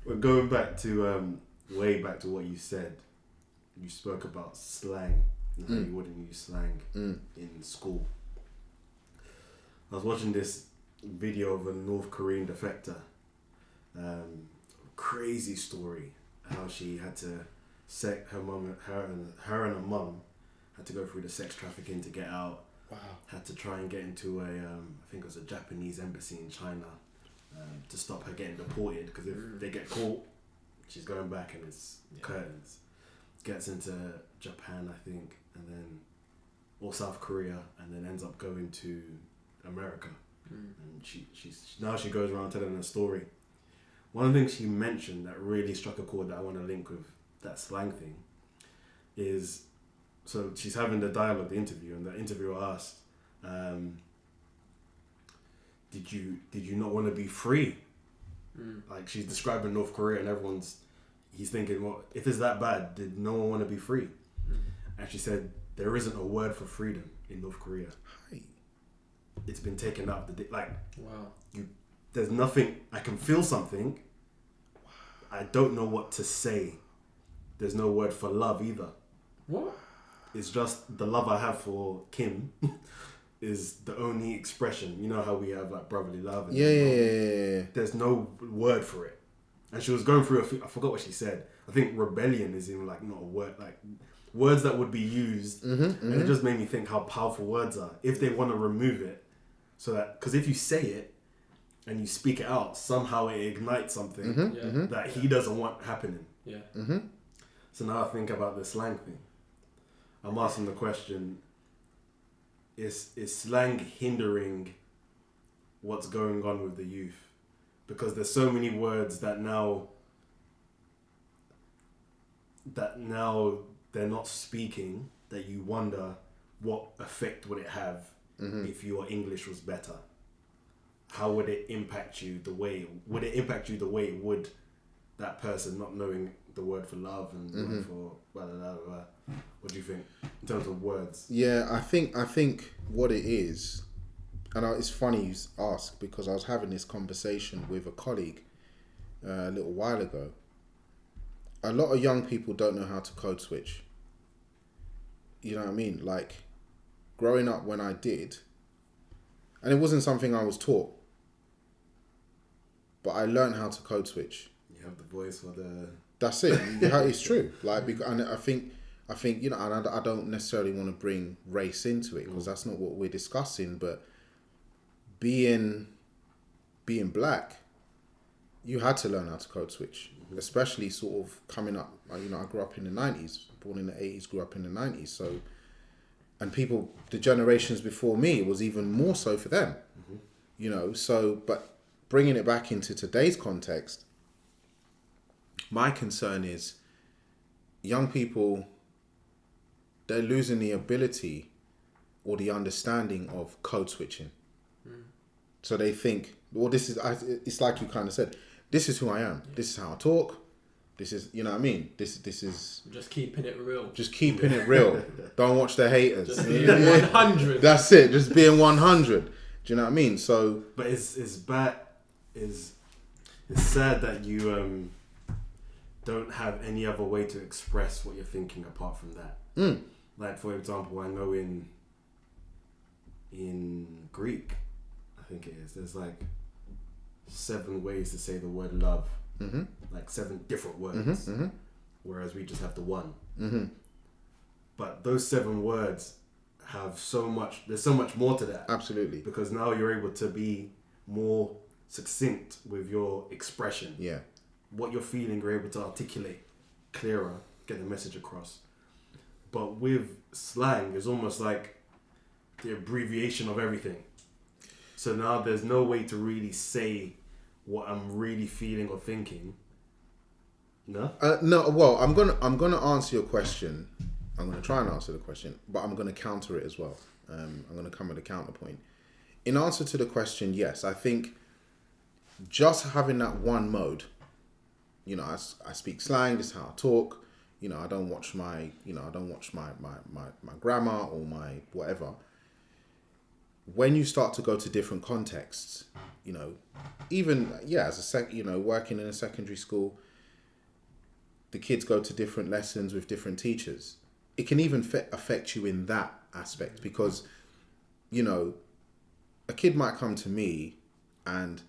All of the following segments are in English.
We're going back to way back to what you said. You spoke about slang and how you wouldn't use slang in school. I was watching this video of a North Korean defector. Crazy story. How she had to her and her mum had to go through the sex trafficking to get out. Wow. Had to try and get into I think it was a Japanese embassy in China to stop her getting deported, because if they get caught, she's going back and it's curtains. Gets into Japan, I think, and then or South Korea, and then ends up going to America. And she goes around telling her story. One of the things she mentioned that really struck a chord that I want to link with that slang thing is, so she's having the dialogue, the interview, and the interviewer asked, did you not want to be free? Like, she's describing North Korea and he's thinking, well, if it's that bad, did no one want to be free? And she said, there isn't a word for freedom in North Korea. Hi. It's been taken out. Wow. There's nothing, I can feel something. I don't know what to say. There's no word for love either. What? It's just the love I have for Kim is the only expression. You know how we have like brotherly love? And Yeah. There's no word for it. And she was going through, I forgot what she said. I think rebellion is even like not a word, like words that would be used. And it just made me think how powerful words are if they want to remove it. So that, because if you say it and you speak it out, somehow it ignites something that he doesn't want happening. Yeah. So now I think about the slang thing. I'm asking the question, is slang hindering what's going on with the youth? Because there's so many words that now they're not speaking, that you wonder what effect would it have if your English was better. How would it impact you would it impact you the way it would that person not knowing the word for love and the word for blah, blah, blah, blah. What do you think in terms of words? Yeah, I think what it is, and it's funny you ask, because I was having this conversation with a colleague a little while ago. A lot of young people don't know how to code switch. You know what I mean? Like, growing up when I did, and it wasn't something I was taught, but I learned how to code switch. You have the voice for the... That's it. It's true. Like, and I think you know, and I don't necessarily want to bring race into it, because that's not what we're discussing. But being black, you had to learn how to code switch, especially sort of coming up. You know, I grew up in the 90s, born in the 80s, grew up in the 90s. So, and people, the generations before me, it was even more so for them. You know, so, but bringing it back into today's context, my concern is young people, they're losing the ability or the understanding of code switching. So they think, well, it's like you kind of said, this is who I am. This is how I talk. This is, you know what I mean? This is... Just keeping it real. Just keeping it real. Don't watch the haters. Just being 100. That's it. Just being 100. Do you know what I mean? So... But it's bad. It's sad that you don't have any other way to express what you're thinking apart from that. Like, for example, I know in Greek, I think it is, there's like 7 ways to say the word love. Like 7 different words. Whereas we just have the one. But those 7 words have there's so much more to that. Absolutely. Because now you're able to be more succinct with your expression. Yeah. What you're feeling, you're able to articulate clearer, get the message across. But with slang, it's almost like the abbreviation of everything. So now there's no way to really say what I'm really feeling or thinking. No? No. Well, I'm gonna answer your question. I'm gonna try and answer the question, but I'm gonna counter it as well. I'm gonna come with a counterpoint. In answer to the question, yes, I think just having that one mode. You know, I speak slang. This is how I talk. You know, I don't watch my grammar or my whatever. when you start to go to different contexts, you know, even as working in a secondary school, the kids go to different lessons with different teachers. It can even affect you in that aspect because, you know, a kid might come to me and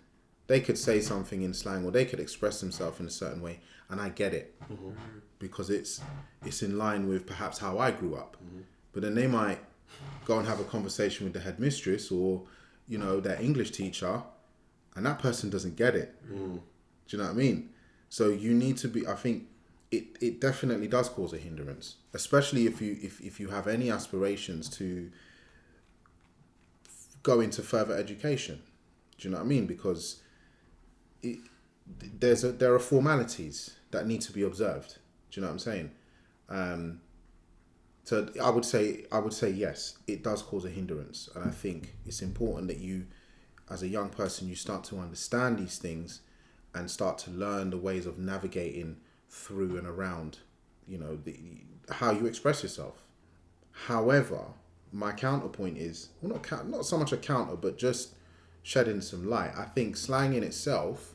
they could say something in slang or they could express themselves in a certain way, and I get it because it's in line with perhaps how I grew up. But then they might go and have a conversation with the headmistress or, you know, their English teacher, and that person doesn't get it. Do you know what I mean? So you need to be, I think it definitely does cause a hindrance, especially if you have any aspirations to go into further education. Do you know what I mean? Because there are formalities that need to be observed. Do you know what I'm saying? So I would say yes, it does cause a hindrance, and I think it's important that you, as a young person, you start to understand these things and start to learn the ways of navigating through and around, you know, how you express yourself. However, my counterpoint is, well, not so much a counter, but just shedding some light. I think slang in itself,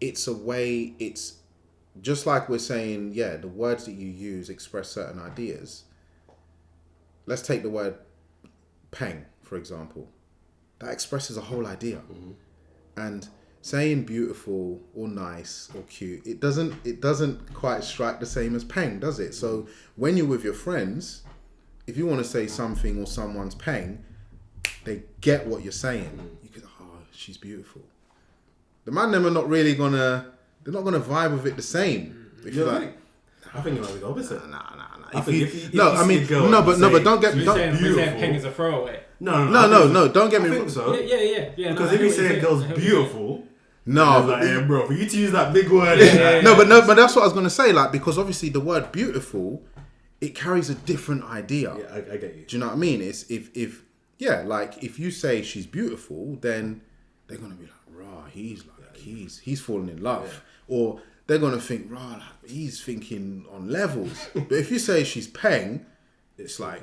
it's a way, it's just like we're saying, yeah, the words that you use express certain ideas. Let's take the word peng, for example. That expresses a whole idea. And saying beautiful or nice or cute, it doesn't quite strike the same as peng, does it? So when you're with your friends, if you want to say something or someone's peng, they get what you're saying. You could, oh, she's beautiful. The man them are not really they're not gonna vibe with it the same. If you're like, I think it might be the opposite. Nah. But don't get. You're saying peng is a throwaway. No. Don't get me wrong. So. Yeah. Because if you say a girl's beautiful, no, but hey, bro, for you to use that big word, but that's what I was gonna say. Like, because obviously the word beautiful, it carries a different idea. Yeah, I get you. Do you know what I mean? It's if you say she's beautiful, then they're gonna be like, rah, he's falling in love, or they're gonna think, rah, like, he's thinking on levels. But if you say she's peng, it's like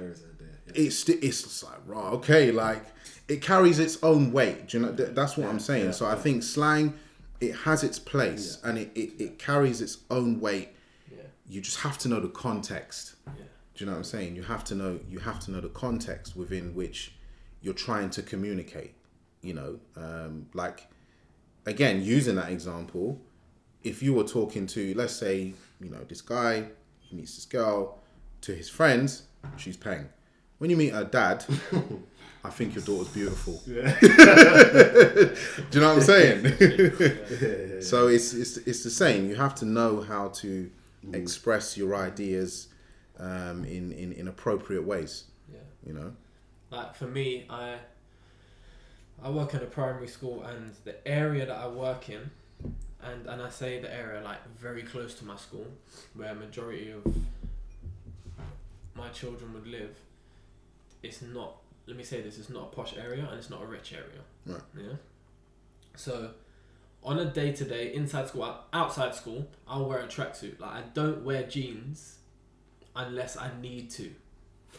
it's like, rah, okay, like it carries its own weight. Do you know? That's what I'm saying. So I think slang, it has its place and it carries its own weight. Yeah. You just have to know the context. Yeah. Do you know what I'm saying? You have to know the context within which you're trying to communicate. You know, like, again, using that example, if you were talking to, let's say, you know, this guy, he meets this girl, to his friends, she's peng. When you meet her dad, I think your daughter's beautiful. Yeah. Do you know what I'm saying? Yeah. So it's the same. You have to know how to express your ideas in appropriate ways. Yeah. You know? Like for me, I work in a primary school, and the area that I work in, and I say the area like very close to my school, where a majority of my children would live, it's not, let me say this, it's not a posh area and it's not a rich area. Right. Yeah. So on a day-to-day, inside school, outside school, I'll wear a tracksuit. Like, I don't wear jeans unless I need to.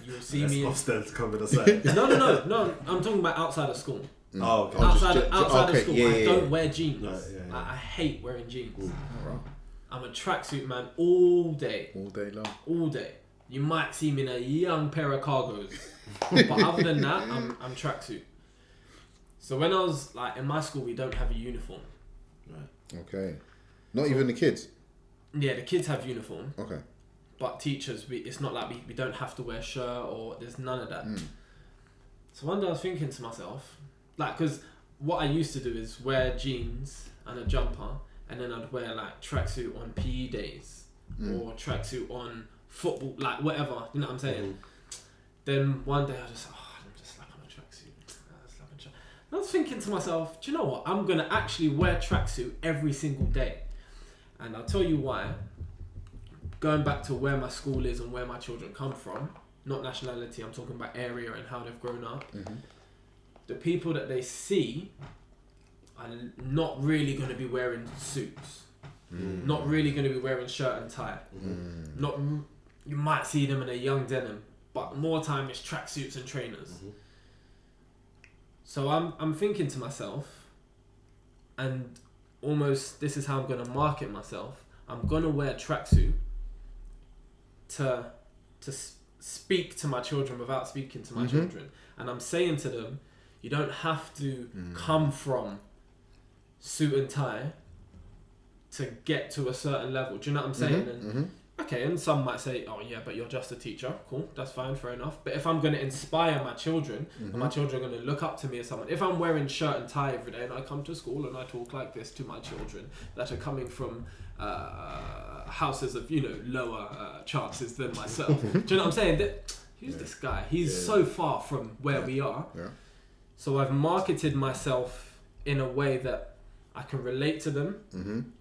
You'll see me. Offstairs covered aside. No. I'm talking about outside of school. Oh, okay. Outside of school, I don't wear jeans. Yeah. I hate wearing jeans. I'm a tracksuit man all day. All day long. All day. You might see me in a young pair of cargos. But other than that, I'm tracksuit. So when I was like in my school, we don't have a uniform. Right. Okay. Not even the kids? Yeah, the kids have uniform. Okay. But teachers, it's not like we don't have to wear a shirt or there's none of that. So one day I was thinking to myself, like, because what I used to do is wear jeans and a jumper, and then I'd wear like tracksuit on PE days or tracksuit on football, like whatever, you know what I'm saying? Then one day I just, I'm just slapping a tracksuit. I was thinking to myself, do you know what? I'm going to actually wear tracksuit every single day. And I'll tell you why. Going back to where my school is and where my children come from, not nationality, I'm talking about area and how they've grown up. The people that they see are not really going to be wearing suits. Not really going to be wearing shirt and tie. You might see them in a young denim, but more time it's tracksuits and trainers. So I'm thinking to myself, and almost this is how I'm gonna market myself. I'm gonna wear tracksuit to speak to my children without speaking to my children, and I'm saying to them, you don't have to come from suit and tie to get to a certain level. Do you know what I'm saying? And okay, and some might say, oh yeah, but you're just a teacher. Cool, that's fine, fair enough. But if I'm going to inspire my children, and my children are going to look up to me as someone, if I'm wearing shirt and tie every day and I come to school and I talk like this to my children that are coming from houses of, lower chances than myself. Do you know what I'm saying? Who's this guy? He's so far from where we are. Yeah. So I've marketed myself in a way that I can relate to them.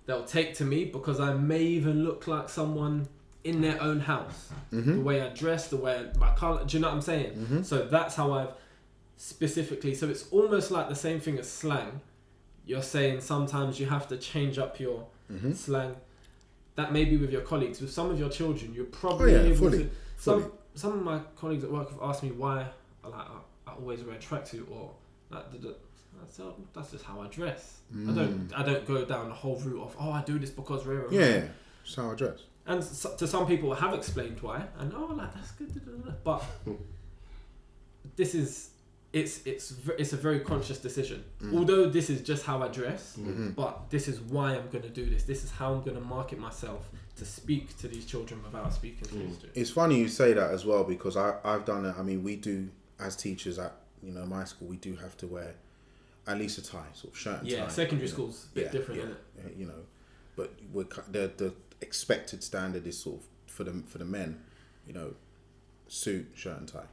They'll take to me because I may even look like someone in their own house. The way I dress, the way my colour, do you know what I'm saying? So that's how I've specifically, so it's almost like the same thing as slang. You're saying sometimes you have to change up your slang. That may be with your colleagues. With some of your children, you're probably able to... Some of my colleagues at work have asked me why I always wear a tracksuit or that's just how I dress. I don't go down the whole route of I do this because that's how I dress. And to some people, I have explained why, and that's good. But this is it's a very conscious decision. Although this is just how I dress, but this is why I'm going to do this. This is how I'm going to market myself to speak to these children without speaking to these children. It's funny you say that as well, because I've done it. I mean, we do as teachers at my school, we do have to wear at least a tie, sort of shirt and tie. Yeah, secondary school's a bit different, isn't it? But the expected standard is sort of for the men, suit, shirt and tie.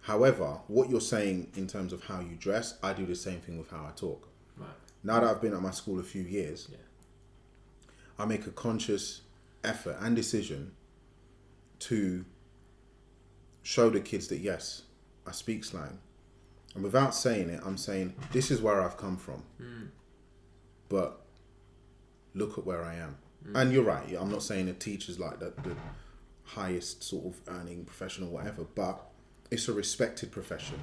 However, what you're saying in terms of how you dress, I do the same thing with how I talk. Right. Now that I've been at my school a few years, I make a conscious effort and decision to show the kids that yes, I speak slang, and without saying it, I'm saying this is where I've come from, but look at where I am. And you're right, I'm not saying a teacher's like the highest sort of earning profession or whatever, but it's a respected profession,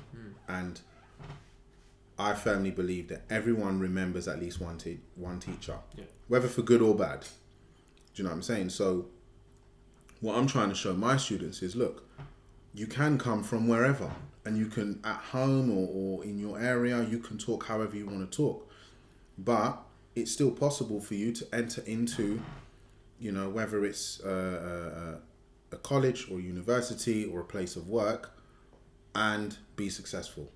and I firmly believe that everyone remembers at least one teacher, whether for good or bad. Do you know what I'm saying? So what I'm trying to show my students is, look, you can come from wherever, and you can, at home or in your area, you can talk however you want to talk, but it's still possible for you to enter into, whether it's a college or university or a place of work, and be successful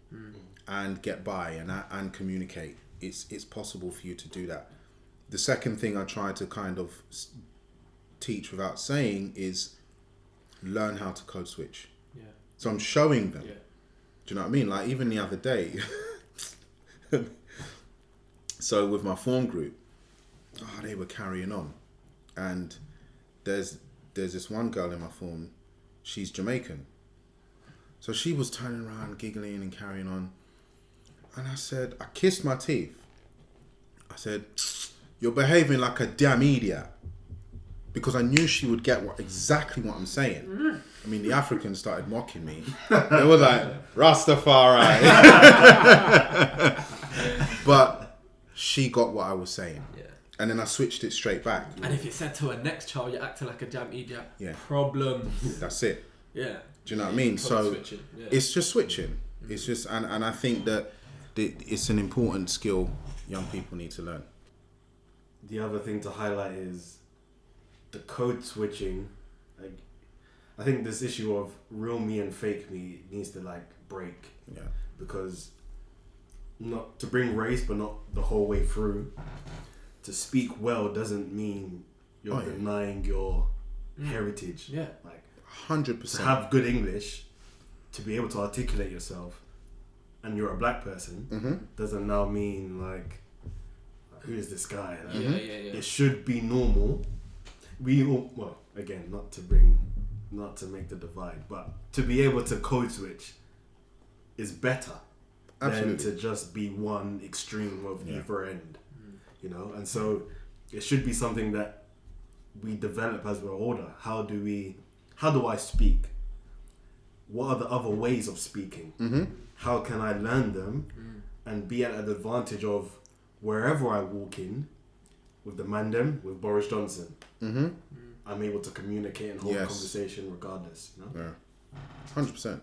and get by and communicate. It's possible for you to do that. The second thing I try to kind of teach without saying is learn how to code switch. Yeah. So I'm showing them. Yeah. Do you know what I mean? Like even the other day, so with my form group, they were carrying on, and there's this one girl in my form, she's Jamaican. So she was turning around, giggling and carrying on. And I kissed my teeth. I said, you're behaving like a damn idiot. Because I knew she would get exactly what I'm saying. I mean, the Africans started mocking me. They were like, Rastafari. But she got what I was saying. Yeah. And then I switched it straight back. And if you said to her next child, you're acting like a damn idiot, problems. That's it. Yeah. Do you know what I mean? So it's just switching. It's just, and I think that it's an important skill young people need to learn. The other thing to highlight is the code switching. Like, I think this issue of real me and fake me needs to break. Yeah. Because not to bring race, but not the whole way through. To speak well doesn't mean you're denying your heritage. Yeah. 100%. To have good English, to be able to articulate yourself, and you're a black person, doesn't now mean who is this guy? It should be normal. We all, again, not to make the divide, but to be able to code switch is better than to just be one extreme of either end. And so it should be something that we develop as we're older. How do we how do I speak? What are the other ways of speaking? Mm-hmm. How can I learn them and be at an advantage of wherever I walk in with the mandem, with Boris Johnson? Mm-hmm. I'm able to communicate and hold a Yes. conversation regardless. You know? Yeah. 100%.